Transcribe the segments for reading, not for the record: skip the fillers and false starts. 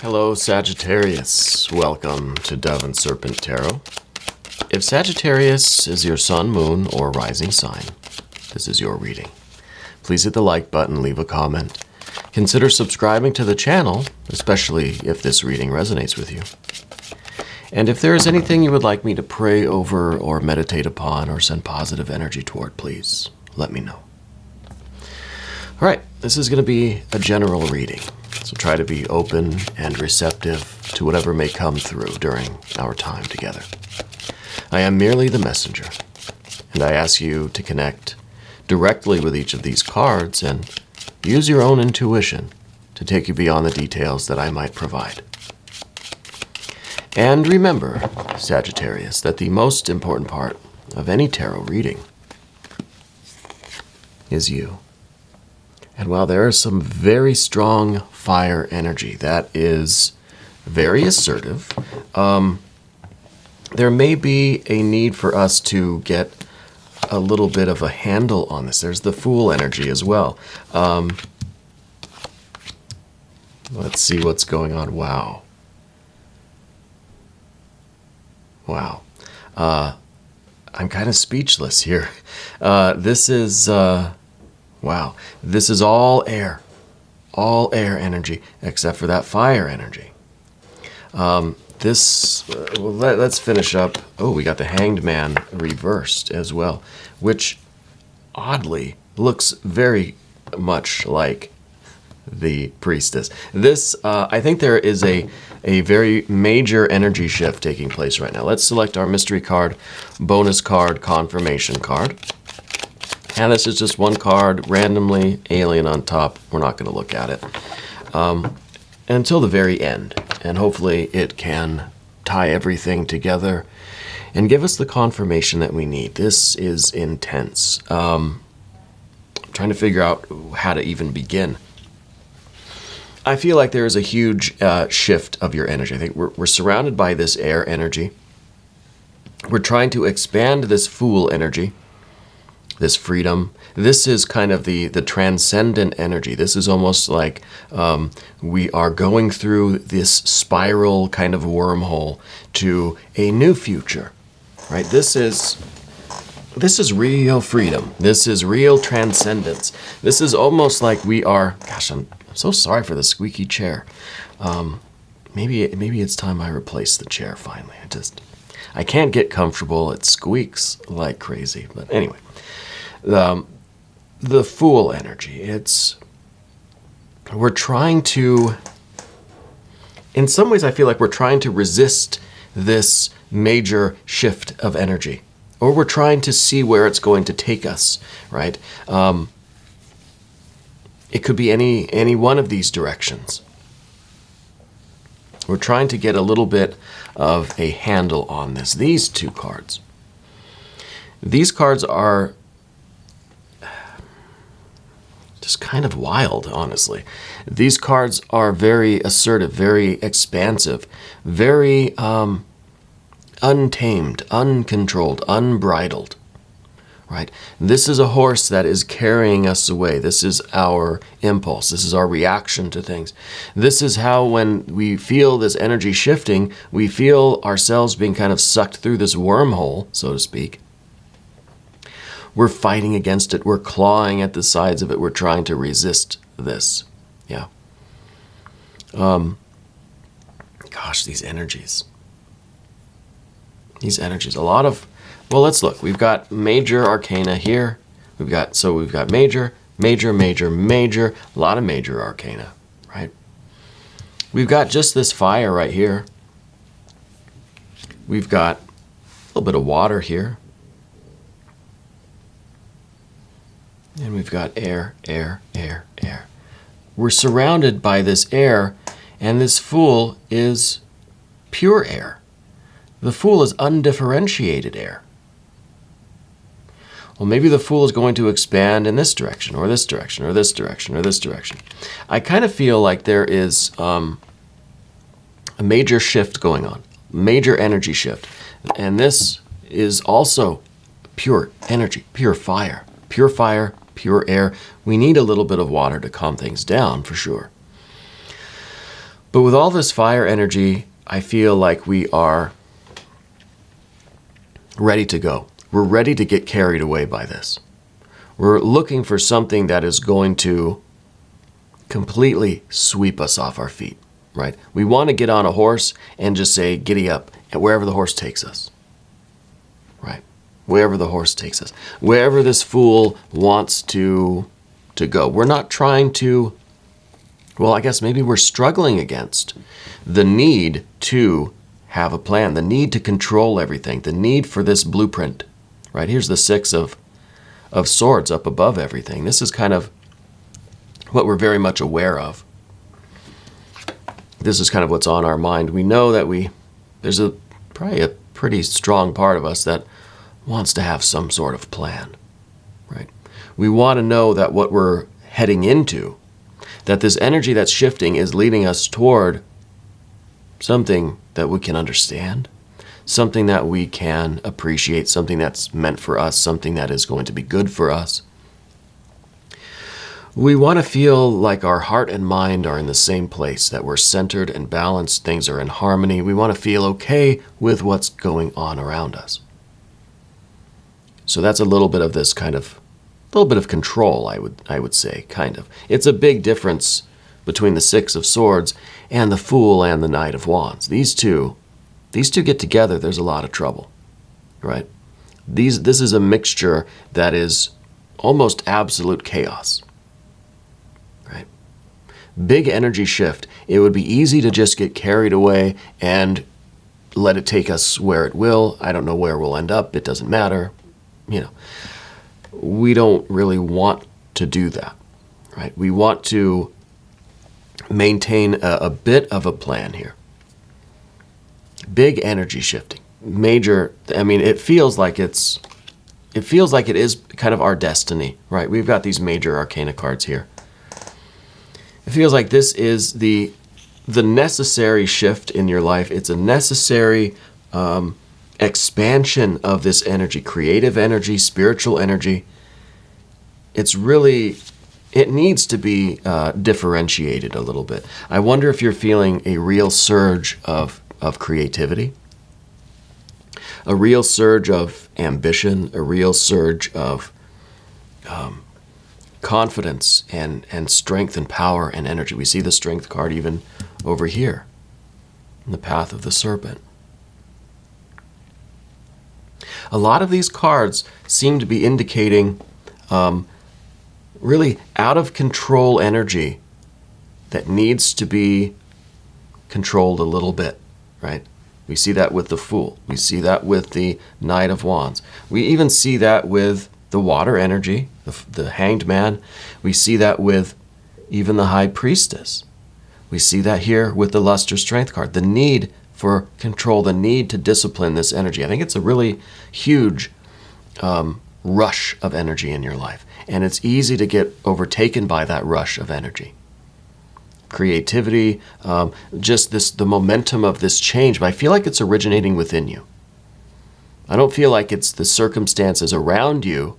Hello, Sagittarius. Welcome to Dove and Serpent Tarot. If Sagittarius is your sun, moon, or rising sign, this is your reading. Please hit the like button, leave a comment. Consider subscribing to the channel, especially if this reading resonates with you. And if there is anything you would like me to pray over or meditate upon or send positive energy toward, please let me know. All right, this is going to be a general reading, so try to be open and receptive to whatever may come through during our time together. I am merely the messenger, and I ask you to connect directly with each of these cards and use your own intuition to take you beyond the details that I might provide. And remember, Sagittarius, that the most important part of any tarot reading is you. And while there is some very strong fire energy that is very assertive, there may be a need for us to get a little bit of a handle on this. There's the Fool energy as well. Let's see what's going on. Wow. Wow. I'm kind of speechless here. This is... Wow, this is all air energy, except for that fire energy. Let's finish up. Oh, we got the Hanged Man reversed as well, which oddly looks very much like the Priestess. This, I think there is a very major energy shift taking place right now. Let's select our mystery card, bonus card, confirmation card. And this is just one card, randomly, alien on top. We're not going to look at it until the very end. And hopefully it can tie everything together and give us the confirmation that we need. This is intense. I'm trying to figure out how to even begin. I feel like there is a huge shift of your energy. I think we're surrounded by this air energy. We're trying to expand this Fool energy. This freedom. This is kind of the transcendent energy. This is almost like we are going through this spiral kind of wormhole to a new future, right? This is real freedom. This is real transcendence. This is almost like we are, gosh, I'm so sorry for the squeaky chair. Maybe it's time I replace the chair finally. I can't get comfortable. It squeaks like crazy, but anyway. The Fool energy, we're trying to, in some ways I feel like we're trying to resist this major shift of energy, or we're trying to see where it's going to take us, right? It could be any one of these directions. We're trying to get a little bit of a handle on this. These two cards. These cards are just kind of wild, honestly. These cards are very assertive, very expansive, very untamed, uncontrolled, unbridled, right? This is a horse that is carrying us away. This is our impulse. This is our reaction to things. This is how, when we feel this energy shifting, we feel ourselves being kind of sucked through this wormhole, so to speak. We're fighting against it. We're clawing at the sides of it. We're trying to resist this. Yeah. Gosh, these energies. These energies. A lot of, well, let's look. We've got major arcana here. We've got major, major, major, major. A lot of major arcana, right? We've got just this fire right here. We've got a little bit of water here. And we've got air, air, air, air. We're surrounded by this air, and this Fool is pure air. The Fool is undifferentiated air. Well, maybe the Fool is going to expand in this direction, or this direction, or this direction, or this direction. I kind of feel like there is a major shift going on, major energy shift. And this is also pure energy, pure fire, pure air. We need a little bit of water to calm things down, for sure. But with all this fire energy, I feel like we are ready to go. We're ready to get carried away by this. We're looking for something that is going to completely sweep us off our feet, right? We want to get on a horse and just say, giddy up, and wherever the horse takes us, right? Wherever the horse takes us. Wherever this fool wants to go. We're not trying to, well, I guess maybe we're struggling against the need to have a plan, the need to control everything, the need for this blueprint, right? Here's the 6 of swords up above everything. This is kind of what we're very much aware of. This is kind of what's on our mind. We know that there's probably a pretty strong part of us that wants to have some sort of plan, right? We want to know that what we're heading into, that this energy that's shifting is leading us toward something that we can understand, something that we can appreciate, something that's meant for us, something that is going to be good for us. We want to feel like our heart and mind are in the same place, that we're centered and balanced, things are in harmony. We want to feel okay with what's going on around us. So that's a little bit of this kind of, a little bit of control, I would say, kind of. It's a big difference between the 6 of swords and the Fool and the Knight of Wands. These two get together, there's a lot of trouble, right? This is a mixture that is almost absolute chaos, right? Big energy shift. It would be easy to just get carried away and let it take us where it will. I don't know where we'll end up. It doesn't matter. You know, we don't really want to do that, right? We want to maintain a bit of a plan here. Big energy shifting. Major, I mean, it feels like it is kind of our destiny, right? We've got these major arcana cards here. It feels like this is the necessary shift in your life. It's a necessary expansion of this energy, creative energy, spiritual energy. It's really, it needs to be differentiated a little bit. I wonder if you're feeling a real surge of creativity, a real surge of ambition, a real surge of confidence and strength and power and energy. We see the Strength card even over here in the Path of the Serpent. A lot of these cards seem to be indicating really out of control energy that needs to be controlled a little bit, right? We see that with the Fool. We see that with the Knight of Wands. We even see that with the water energy, the Hanged Man. We see that with even the High Priestess. We see that here with the Luster Strength card. The need for control, the need to discipline this energy. I think it's a really huge rush of energy in your life. And it's easy to get overtaken by that rush of energy. Creativity, just the momentum of this change, but I feel like it's originating within you. I don't feel like it's the circumstances around you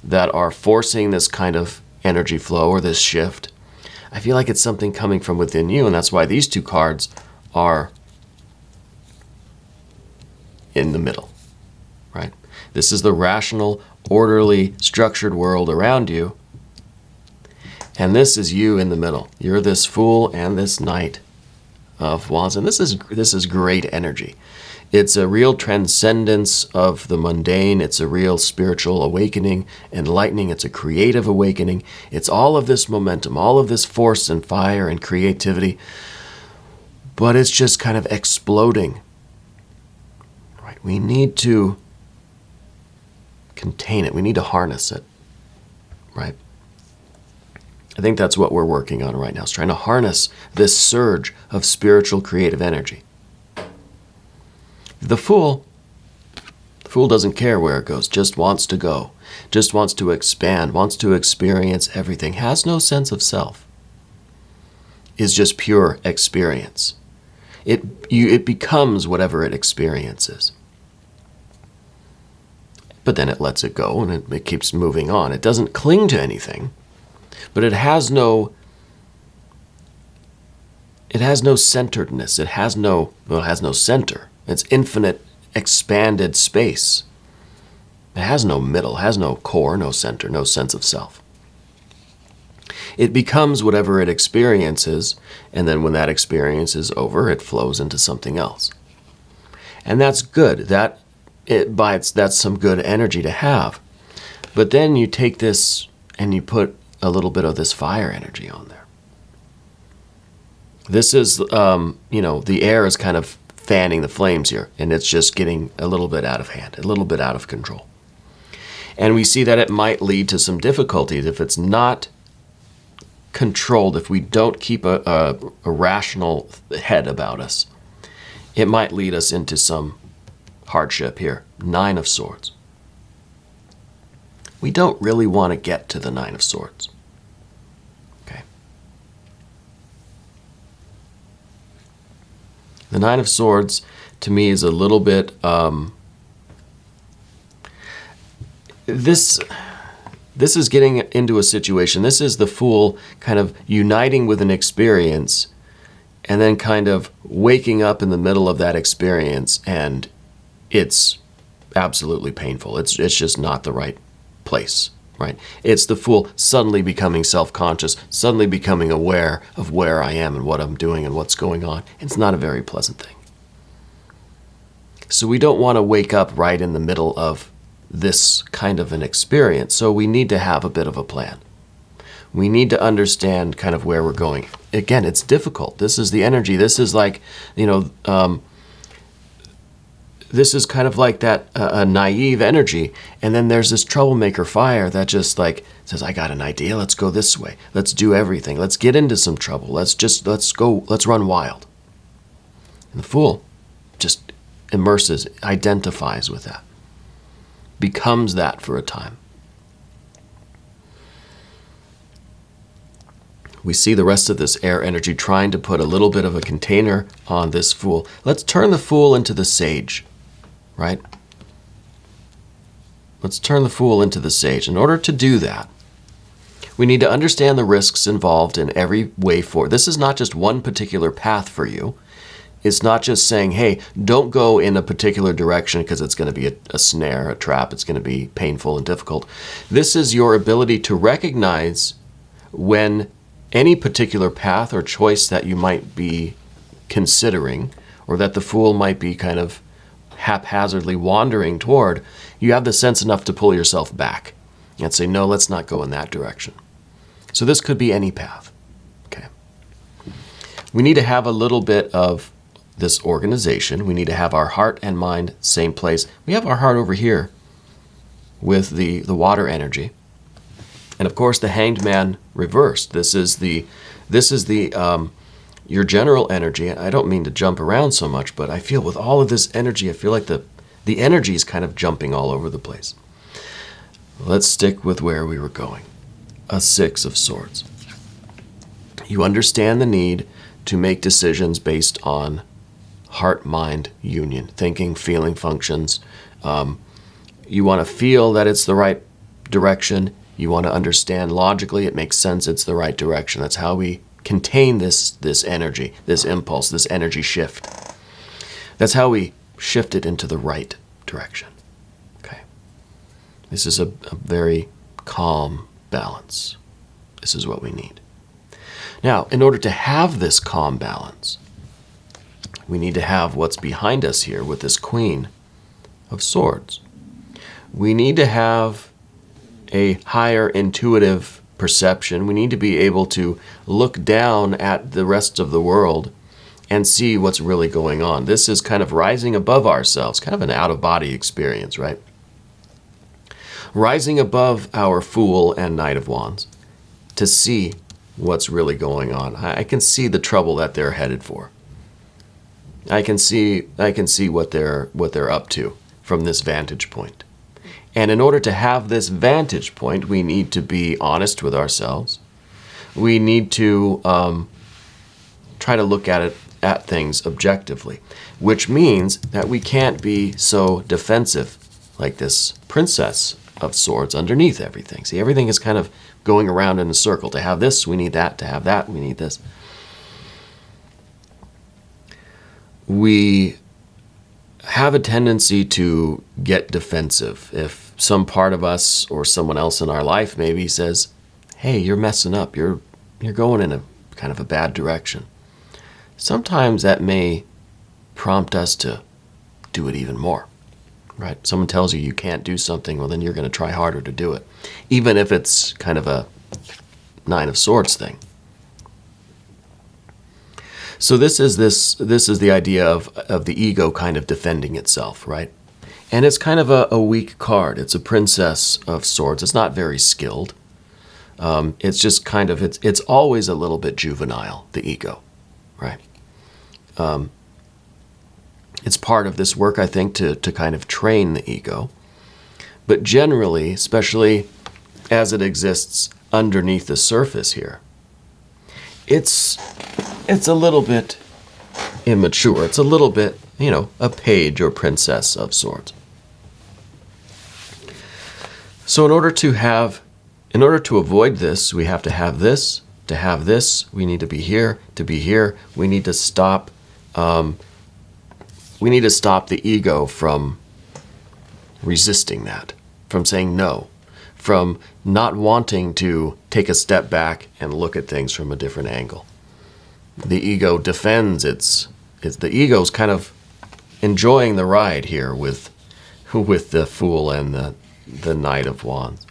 that are forcing this kind of energy flow or this shift. I feel like it's something coming from within you, and that's why these two cards are in the middle, right? This is the rational, orderly, structured world around you. And this is you in the middle. You're this Fool and this Knight of Wands. And this is great energy. It's a real transcendence of the mundane. It's a real spiritual awakening, enlightening. It's a creative awakening. It's all of this momentum, all of this force and fire and creativity. But it's just kind of exploding. Right? We need to contain it. We need to harness it. Right? I think that's what we're working on right now, is trying to harness this surge of spiritual creative energy. The Fool doesn't care where it goes, just wants to go, just wants to expand, wants to experience everything, has no sense of self, is just pure experience. It becomes whatever it experiences. But then it lets it go and it keeps moving on. It doesn't cling to anything. But it has no it has no centeredness. It has no center. It's infinite, expanded space. It has no middle, has no core, no center, no sense of self. It becomes whatever it experiences, and then when that experience is over, it flows into something else. And that's good. That's some good energy to have. But then you take this and you put a little bit of this fire energy on there. This is, the air is kind of fanning the flames here, and it's just getting a little bit out of hand, a little bit out of control. And we see that it might lead to some difficulties if it's not controlled, if we don't keep a rational head about us. It might lead us into some hardship here. 9 of Swords. We don't really want to get to the 9 of Swords. Okay. The 9 of Swords, to me, is a little bit... This is getting into a situation. This is the Fool kind of uniting with an experience and then kind of waking up in the middle of that experience, and it's absolutely painful. It's just not the right place, right? It's the Fool suddenly becoming self-conscious, suddenly becoming aware of where I am and what I'm doing and what's going on. It's not a very pleasant thing. So we don't want to wake up right in the middle of this kind of an experience. So we need to have a bit of a plan. We need to understand kind of where we're going. Again, it's difficult. This is the energy. This is like, this is kind of like that a naive energy. And then there's this troublemaker fire that just like says, I got an idea. Let's go this way. Let's do everything. Let's get into some trouble. Let's run wild. And the Fool just immerses, identifies with that. Becomes that for a time. We see the rest of this air energy trying to put a little bit of a container on this Fool. Let's turn the Fool into the Sage, right? Let's turn the Fool into the Sage. In order to do that, we need to understand the risks involved in every way forward. This is not just one particular path for you. It's not just saying, hey, don't go in a particular direction because it's going to be a snare, a trap. It's going to be painful and difficult. This is your ability to recognize when any particular path or choice that you might be considering, or that the Fool might be kind of haphazardly wandering toward, you have the sense enough to pull yourself back and say, no, let's not go in that direction. So this could be any path. Okay. We need to have a little bit of this organization. We need to have our heart and mind same place. We have our heart over here with the water energy. And of course the Hanged Man reversed. This is your general energy. I don't mean to jump around so much, but I feel with all of this energy, I feel like the energy is kind of jumping all over the place. Let's stick with where we were going. A 6 of Swords. You understand the need to make decisions based on heart-mind union, thinking, feeling functions. You want to feel that it's the right direction. You want to understand logically it makes sense it's the right direction. That's how we contain this energy, this impulse, this energy shift. That's how we shift it into the right direction. Okay. This is a very calm balance. This is what we need. Now, in order to have this calm balance, we need to have what's behind us here with this Queen of Swords. We need to have a higher intuitive perception. We need to be able to look down at the rest of the world and see what's really going on. This is kind of rising above ourselves, kind of an out-of-body experience, right? Rising above our Fool and Knight of Wands to see what's really going on. I can see the trouble that they're headed for. I can see what they're up to from this vantage point. And in order to have this vantage point, we need to be honest with ourselves. We need to try to look at things objectively, which means that we can't be so defensive like this Princess of Swords underneath everything. See, everything is kind of going around in a circle. To have this, we need that. To have that, we need this. we have a tendency to get defensive. If some part of us or someone else in our life maybe says, hey, you're messing up, you're going in a kind of a bad direction, sometimes that may prompt us to do it even more, right? Someone tells you you can't do something, well, then you're going to try harder to do it, even if it's kind of a Nine of Swords thing. So this is the idea of the ego kind of defending itself, right? And it's kind of a weak card. It's a Princess of Swords. It's not very skilled. It's just kind of, it's always a little bit juvenile, the ego, right? It's part of this work, I think, to kind of train the ego. But generally, especially as it exists underneath the surface here, it's a little bit immature. It's a little bit, a page or Princess of Swords. So in order to avoid this, we have to have this. To have this, we need to be here. To be here, we need to stop. We need to stop the ego from resisting that, from saying no, from not wanting to take a step back and look at things from a different angle. The ego defends the ego's kind of enjoying the ride here with the Fool and the Knight of Wands.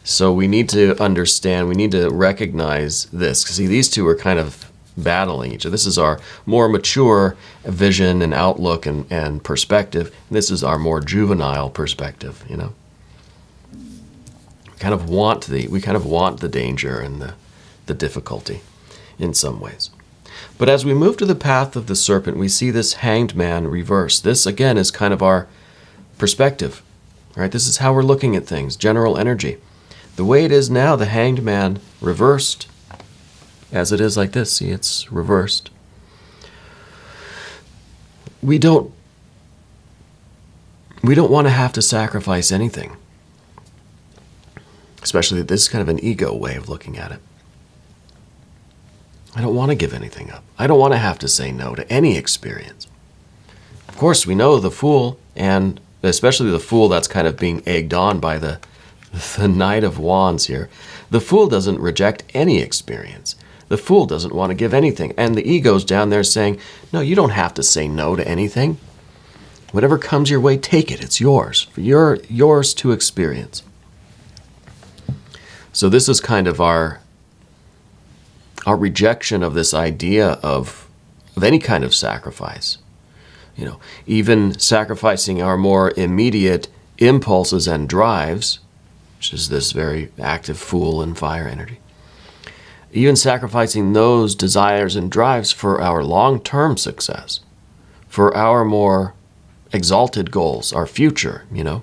So we need to understand, we need to recognize this. See, these two are kind of battling each other. This is our more mature vision and outlook and perspective. This is our more juvenile perspective, We kind of want the danger and the difficulty in some ways. But as we move to the path of the Serpent, we see this Hanged Man reverse. This, again, is kind of our perspective, right? This is how we're looking at things, general energy. The way it is now, the Hanged Man reversed, as it is like this. See, it's reversed. We don't want to have to sacrifice anything. Especially, this is kind of an ego way of looking at it. I don't want to give anything up. I don't want to have to say no to any experience. Of course, we know the Fool, and especially the Fool that's kind of being egged on by the Knight of Wands here. The Fool doesn't reject any experience. The Fool doesn't want to give anything. And the ego's down there saying, no, you don't have to say no to anything. Whatever comes your way, take it. It's yours. Yours to experience. So this is kind of our rejection of this idea of any kind of sacrifice. Even sacrificing our more immediate impulses and drives, which is this very active Fool and fire energy. Even sacrificing those desires and drives for our long-term success, for our more exalted goals, our future, And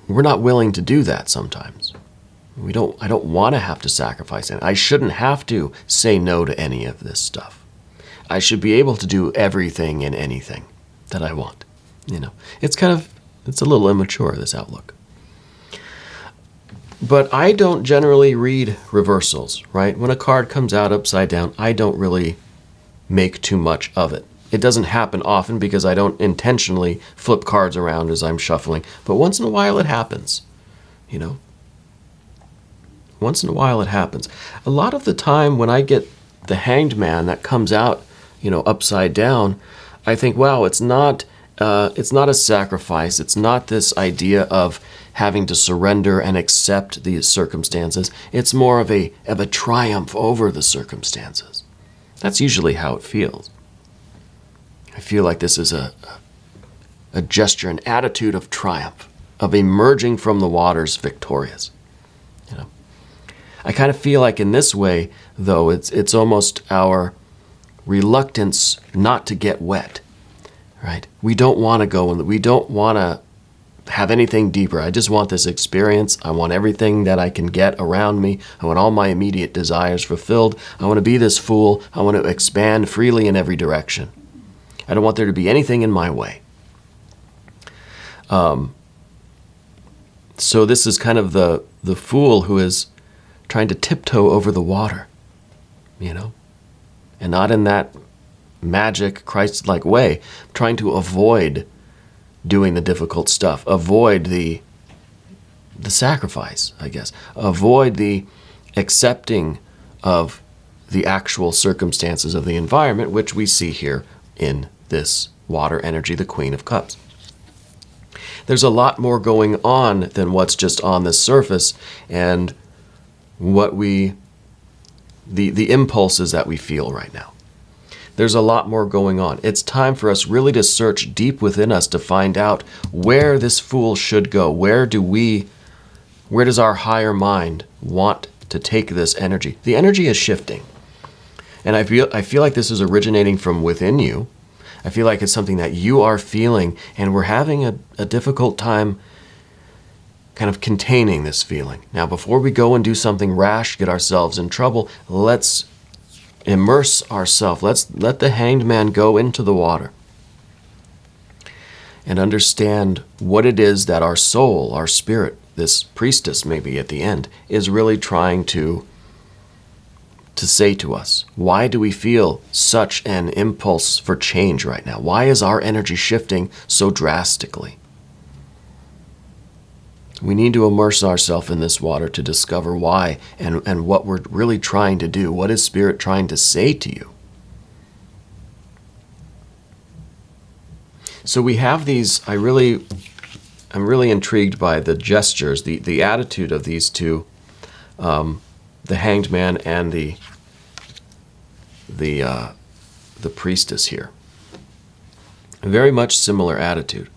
we're not willing to do that sometimes. I don't want to have to sacrifice anything. I shouldn't have to say no to any of this stuff. I should be able to do everything and anything that I want. It's a little immature, this outlook. But I don't generally read reversals, right? When a card comes out upside down, I don't really make too much of it. It doesn't happen often because I don't intentionally flip cards around as I'm shuffling. But once in a while it happens, Once in a while it happens. A lot of the time when I get the Hanged Man that comes out, upside down, I think, wow, it's not a sacrifice. It's not this idea of having to surrender and accept these circumstances. It's more of a triumph over the circumstances. That's usually how it feels. I feel like this is a gesture, an attitude of triumph, of emerging from the waters victorious. I kind of feel like in this way, though, it's almost our reluctance not to get wet, right? We don't want to go, and we don't want to have anything deeper. I just want this experience. I want everything that I can get around me. I want all my immediate desires fulfilled. I want to be this Fool. I want to expand freely in every direction. I don't want there to be anything in my way. So this is kind of the Fool who is trying to tiptoe over the water, and not in that magic Christ-like way, trying to avoid doing the difficult stuff, avoid the sacrifice, I guess, avoid the accepting of the actual circumstances of the environment, which we see here in this water energy, the Queen of Cups. There's a lot more going on than what's just on the surface and the impulses that we feel right now. There's a lot more going on. It's time for us really to search deep within us to find out where this fool should go. Where does our higher mind want to take this energy? The energy is shifting. And I feel like this is originating from within you. I feel like it's something that you are feeling, and we're having a difficult time kind of containing this feeling. Now, before we go and do something rash, get ourselves in trouble, let's immerse ourselves. Let's let the hanged man go into the water and understand what it is that our soul, our spirit, this priestess maybe at the end, is really trying to say to us. Why do we feel such an impulse for change right now? Why is our energy shifting so drastically? We need to immerse ourselves in this water to discover why and what we're really trying to do. What is Spirit trying to say to you? So we have these, I'm really intrigued by the gestures, the attitude of these two, the hanged man and the priestess here. Very much similar attitude.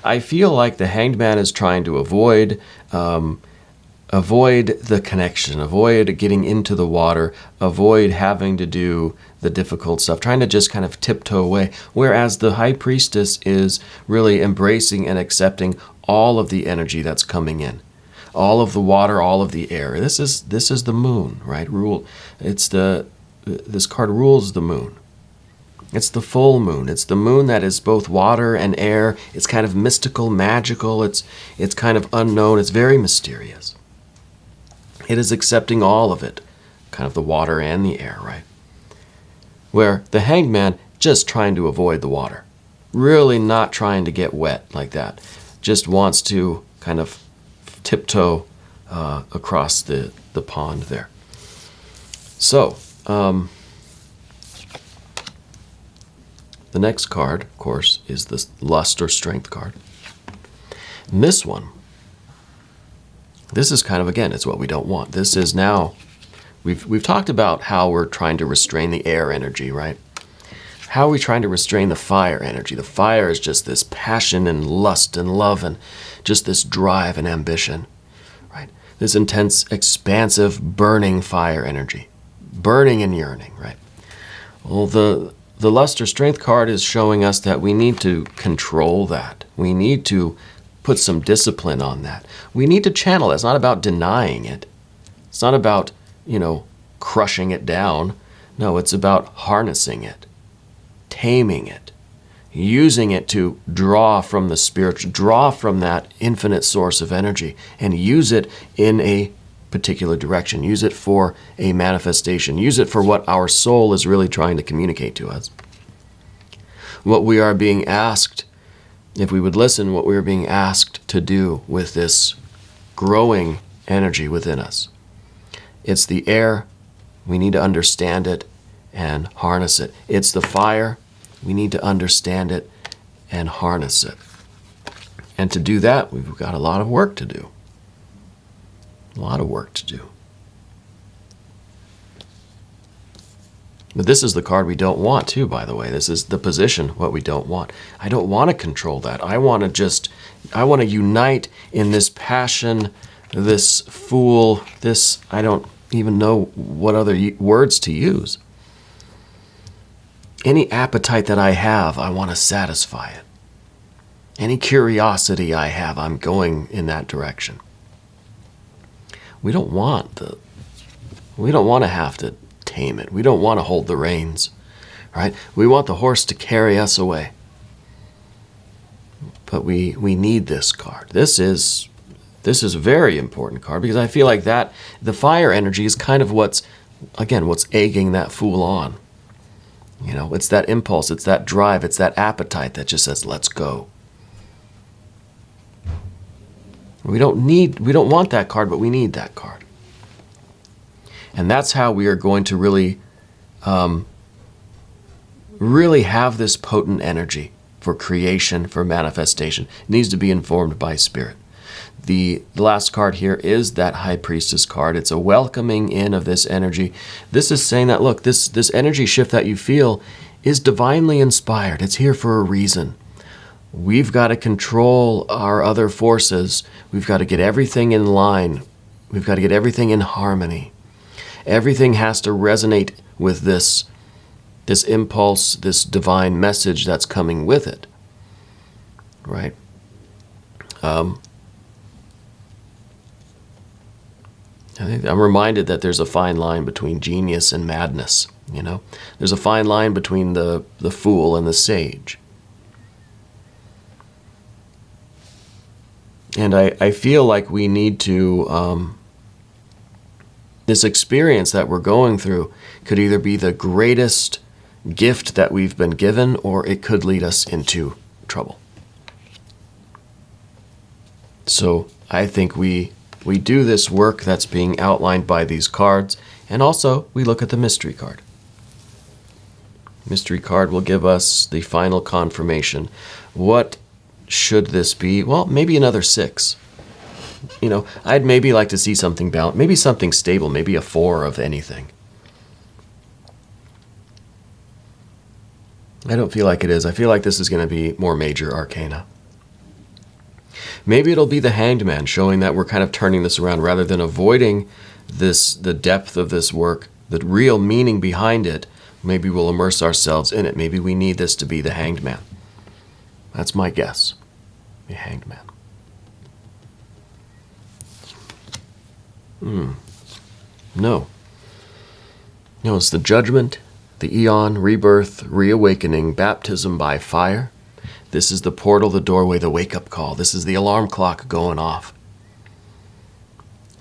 I feel like the hanged man is trying to avoid the connection, avoid getting into the water, avoid having to do the difficult stuff, trying to just kind of tiptoe away. Whereas the high priestess is really embracing and accepting all of the energy that's coming in, all of the water, all of the air. This is the moon, right? This card rules the moon. It's the full moon. It's the moon that is both water and air. It's kind of mystical, magical. It's kind of unknown. It's very mysterious. It is accepting all of it, kind of the water and the air, right? Where the hanged man just trying to avoid the water, really not trying to get wet like that, just wants to kind of tiptoe across the pond there. So, the next card, of course, is the Lust or Strength card. And this is kind of, again, it's what we don't want. This is now, we've talked about how we're trying to restrain the air energy, right? How are we trying to restrain the fire energy? The fire is just this passion and lust and love and just this drive and ambition, right? This intense, expansive, burning fire energy. Burning and yearning, right? Well, the Lust or Strength card is showing us that we need to control that. We need to put some discipline on that. We need to channel it. It's not about denying it. It's not about, crushing it down. No, it's about harnessing it, taming it, using it to draw from the spiritual, draw from that infinite source of energy, and use it in a particular direction. Use it for a manifestation. Use it for what our soul is really trying to communicate to us. What we are being asked, if we would listen, what we are being asked to do with this growing energy within us. It's the air. We need to understand it and harness it. It's the fire. We need to understand it and harness it. And to do that, we've got a lot of work to do. A lot of work to do. But this is the card we don't want too, by the way. This is the position, what we don't want. I don't want to control that. I want to unite in this passion, this fool, this, I don't even know what other words to use. Any appetite that I have, I want to satisfy it. Any curiosity I have, I'm going in that direction. We don't want to have to tame it. We don't want to hold the reins, right? We want the horse to carry us away. But we need this card. This is This is a very important card because I feel like that the fire energy is kind of what's egging that Fool on. You know, it's that impulse, it's that drive, it's that appetite that just says, let's go. We don't want that card, but we need that card. And that's how we are going to really have this potent energy for creation, for manifestation. It needs to be informed by spirit. The last card here is that High Priestess card. It's a welcoming in of this energy. This is saying that, look, this energy shift that you feel is divinely inspired. It's here for a reason. We've got to control our other forces. We've got to get everything in line. We've got to get everything in harmony. Everything has to resonate with this impulse, this divine message that's coming with it, right? I'm reminded that there's a fine line between genius and madness, you know? There's a fine line between the fool and the sage. And I feel like we need to, this experience that we're going through could either be the greatest gift that we've been given, or it could lead us into trouble. So I think we do this work that's being outlined by these cards, and also we look at the mystery card. Mystery card will give us the final confirmation. What should this be? Well, maybe another 6. You know, I'd maybe like to see something balanced, maybe something stable, maybe a 4 of anything. I don't feel like it is. I feel like this is going to be more major arcana. Maybe it'll be the Hanged Man, showing that we're kind of turning this around rather than avoiding the depth of this work, the real meaning behind it. Maybe we'll immerse ourselves in it. Maybe we need this to be the Hanged Man. That's my guess. The Hanged Man. No, it's the Judgment, the Eon, Rebirth, Reawakening, Baptism by Fire. This is the portal, the doorway, the wake-up call. This is the alarm clock going off.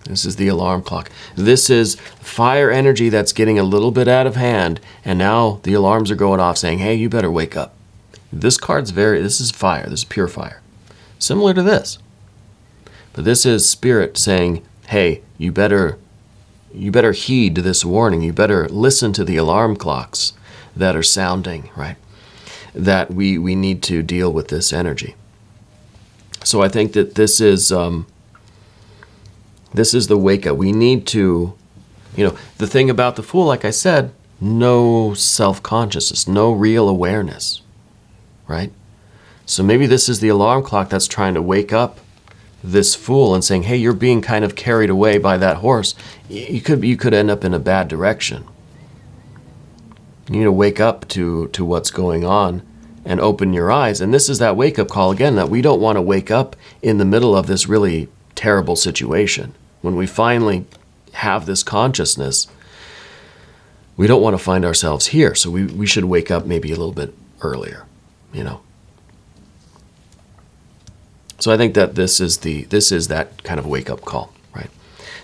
This is the alarm clock. This is fire energy that's getting a little bit out of hand, and now the alarms are going off saying, hey, you better wake up. This is fire. This is pure fire. Similar to this. But this is spirit saying, hey, you better heed this warning. You better listen to the alarm clocks that are sounding, right? That we need to deal with this energy. So I think that this is the wake up. We need to, the thing about the Fool, like I said, no self-consciousness, no real awareness, right? So maybe this is the alarm clock that's trying to wake up this Fool and saying, hey, you're being kind of carried away by that horse. You could end up in a bad direction. You need to wake up to what's going on and open your eyes. And this is that wake-up call again, that we don't want to wake up in the middle of this really terrible situation. When we finally have this consciousness, we don't want to find ourselves here. So we should wake up maybe a little bit earlier, So I think that this is that kind of wake-up call, right?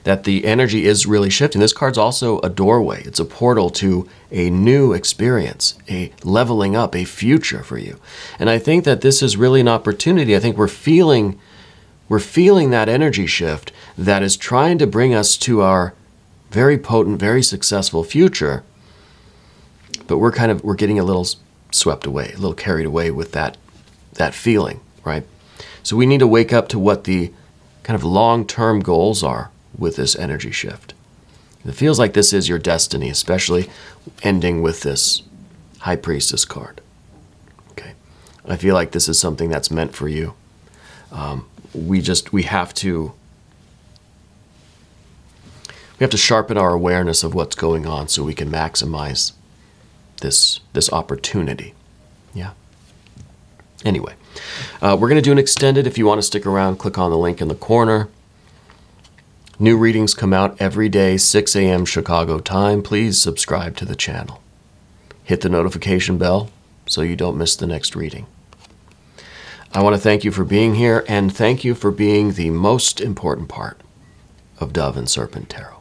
That the energy is really shifting. This card's also a doorway. It's a portal to a new experience, a leveling up, a future for you. And I think that this is really an opportunity. I think we're feeling that energy shift that is trying to bring us to our very potent, very successful future. But we're getting a little swept away, a little carried away with that feeling, right? So we need to wake up to what the kind of long-term goals are with this energy shift. It feels like this is your destiny, especially ending with this High Priestess card. Okay, I feel like this is something that's meant for you. We have to sharpen our awareness of what's going on so we can maximize this opportunity. Yeah. Anyway, we're going to do an extended. If you want to stick around, click on the link in the corner. New readings come out every day, 6 a.m. Chicago time. Please subscribe to the channel. Hit the notification bell so you don't miss the next reading. I want to thank you for being here, and thank you for being the most important part of Dove and Serpent Tarot.